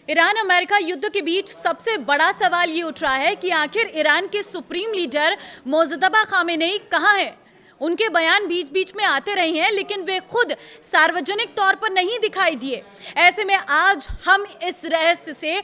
Iran America युद्ध के बीच सबसे बड़ा सवाल ये उठ रहा है कि आखिर ईरान के सुप्रीम लीडर मोजतबा खामेनेई कहाँ हैं। उनके बयान बीच बीच में आते रहे हैं, लेकिन वे खुद सार्वजनिक तौर पर नहीं दिखाई दिए। ऐसे में आज हम इस रहस्य से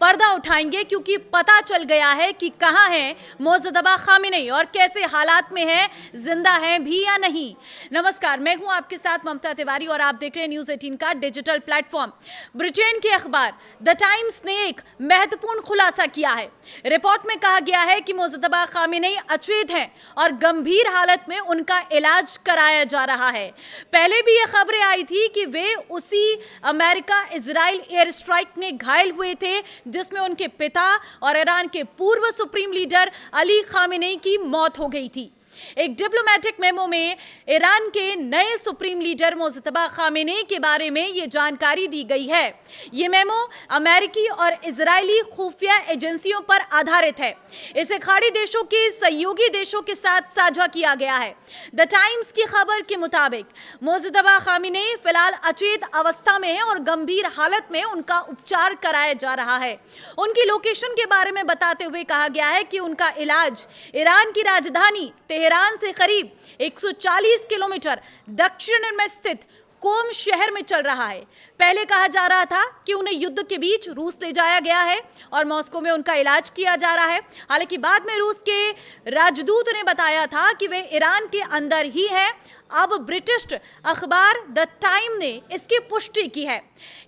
पर्दा उठाएंगे, क्योंकि पता चल गया है कि कहां है मोजतबा खामेनेई और कैसे हालात में है, जिंदा है भी या नहीं। नमस्कार, मैं हूं आपके साथ ममता तिवारी और आप देख रहे हैं न्यूज़ 18 का डिजिटल प्लेटफॉर्म। ब्रिटेन के अखबार द टाइम्स ने एक महत्वपूर्ण खुलासा किया है। रिपोर्ट में कहा गया है कि मोजतबा खामेनेई अचेत हैं और गंभीर हालत में उनका इलाज कराया जा रहा है। पहले भी ये खबरें आई थी कि वे उसी अमेरिका इजराइल एयर स्ट्राइक में घायल हुए थे जिसमें उनके पिता और ईरान के पूर्व सुप्रीम लीडर अली खामेनेई की मौत हो गई थी। एक डिप्लोमेटिक मेमो में ईरान के नए सुप्रीम लीडर मोजतबा खामेनेई के बारे में ये जानकारी दी गई है। ये मेमो अमेरिकी और इजरायली खुफिया एजेंसियों पर आधारित है। इसे खाड़ी देशों के सहयोगी देशों के साथ साझा किया गया है। द टाइम्स की खबर के मुताबिक मोजतबा खामेनेई फिलहाल अचेत अवस्था में है और गंभीर हालत में उनका उपचार कराया जा रहा है। उनकी लोकेशन के बारे में बताते हुए कहा गया है कि उनका इलाज ईरान की राजधानी तेहरान से करीब 140 किलोमीटर दक्षिण में स्थित कोम शहर में चल रहा है। पहले कहा जा रहा था कि उन्हें युद्ध के बीच रूस ले जाया गया है और मॉस्को में उनका इलाज किया जा रहा है। हालांकि बाद में रूस के राजदूत ने बताया था कि वे ईरान के अंदर ही हैं। अब ब्रिटिश अखबार द टाइम ने इसकी पुष्टि की है।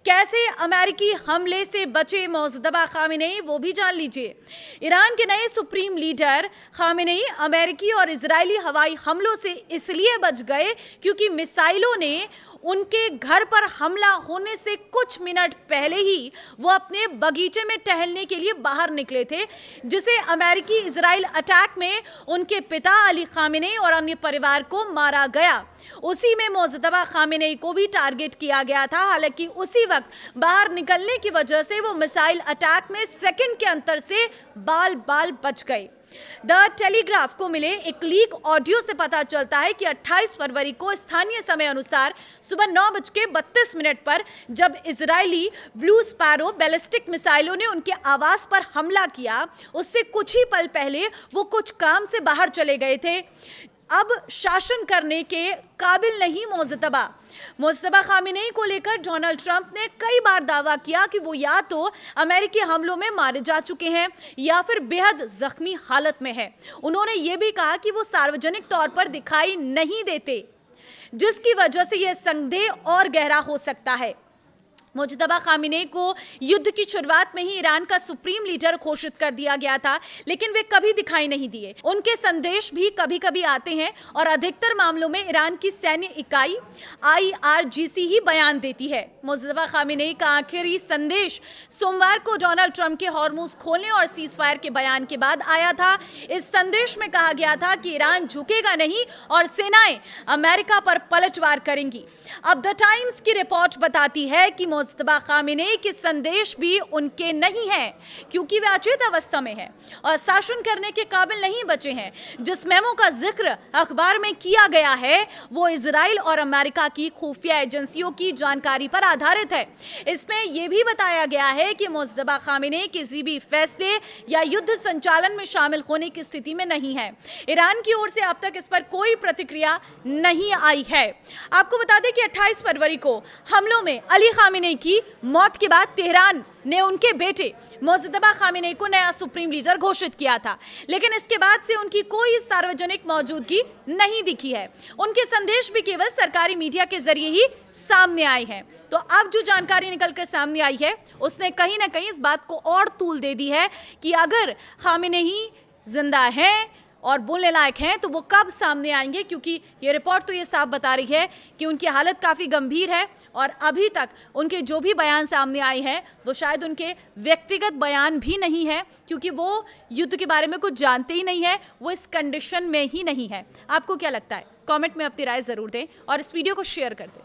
कैसे अमेरिकी हमले से बचे मोजतबा खामेनेई, वो भी जान लीजिए। ईरान के नए सुप्रीम लीडर खामेनेई अमेरिकी और इजरायली हवाई हमलों से इसलिए बच गए क्योंकि मिसाइलों ने उनके घर पर हमला होने से कुछ मिनट पहले ही वो अपने बगीचे में टहलने के लिए बाहर निकले थे, जिसे अमेरिकी इजराइल अटैक में उनके पिता अली खामेनेई और अन्य परिवार को मारा गया। उसी में मोजतबा खामेनेई को भी टारगेट किया गया था। हालांकि उसी वक्त बाहर निकलने की वजह से वो मिसाइल अटैक में सेकंड के अंतर से बाल बाल बच गए। द टेलीग्राफ को मिले एक लीक ऑडियो से पता चलता है कि 28 फरवरी को स्थानीय समय अनुसार सुबह 9:32 पर जब इजरायली ब्लू स्पैरो बैलिस्टिक मिसाइलों ने उनके आवास पर हमला किया, उससे कुछ ही पल पहले वो कुछ काम से बाहर चले गए थे। अब शासन करने के काबिल नहीं मोजतबा खामेनेई को लेकर डोनाल्ड ट्रंप ने कई बार दावा किया कि वो या तो अमेरिकी हमलों में मारे जा चुके हैं या फिर बेहद जख्मी हालत में हैं। उन्होंने ये भी कहा कि वो सार्वजनिक तौर पर दिखाई नहीं देते, जिसकी वजह से यह संदेह और गहरा हो सकता है। मोजतबा खामेनेई को युद्ध की शुरुआत में ही ईरान का सुप्रीम लीडर घोषित कर दिया गया था, लेकिन वे कभी दिखाई नहीं दिए। उनके संदेश भी कभी कभी आते हैं और अधिकतर मामलों में ईरान की सैन्य इकाई IRGC ही बयान देती है। मोजतबा खामेनेई का आखिरी संदेश सोमवार को डोनाल्ड ट्रंप के हॉर्मुज खोलने और सीजफायर के बयान के बाद आया था। इस संदेश में कहा गया था कि ईरान झुकेगा नहीं और सेनाएं अमेरिका पर पलटवार करेंगी। अब द टाइम्स की रिपोर्ट बताती है कि मोजतबा खामेनेई के संदेश भी उनके नहीं हैं, क्योंकि वे अचेत अवस्था में हैं और शासन करने के काबिल नहीं बचे हैं। जिस मेमो का जिक्र अखबार में किया गया है वो इजराइल और अमेरिका की खुफिया एजेंसियों की जानकारी पर आधारित है। इसमें यह भी बताया गया है कि मोजतबा खामेनेई किसी भी फैसले या युद्ध संचालन में शामिल होने की स्थिति में नहीं है। ईरान की ओर से अब तक इस पर कोई प्रतिक्रिया नहीं आई है। आपको बता दें कि 28 फरवरी को हमलों में अली खामेनेई की मौत के बाद तेहरान ने उनके बेटे मोजतबा खामेनेई को नया सुप्रीम लीडर घोषित किया था, लेकिन इसके बाद से उनकी कोई सार्वजनिक मौजूदगी नहीं दिखी है। उनके संदेश भी केवल सरकारी मीडिया के जरिए ही सामने आए हैं। तो अब जो जानकारी निकलकर सामने आई है उसने कहीं ना कहीं इस बात को और तूल दे दी है कि अगर खामेनेई जिंदा है और बोलने लायक हैं तो वो कब सामने आएंगे, क्योंकि ये रिपोर्ट तो ये साफ बता रही है कि उनकी हालत काफ़ी गंभीर है और अभी तक उनके जो भी बयान सामने आए हैं वो शायद उनके व्यक्तिगत बयान भी नहीं है, क्योंकि वो युद्ध के बारे में कुछ जानते ही नहीं है, वो इस कंडीशन में ही नहीं है। आपको क्या लगता है? कमेंट में अपनी राय ज़रूर दें और इस वीडियो को शेयर कर दें।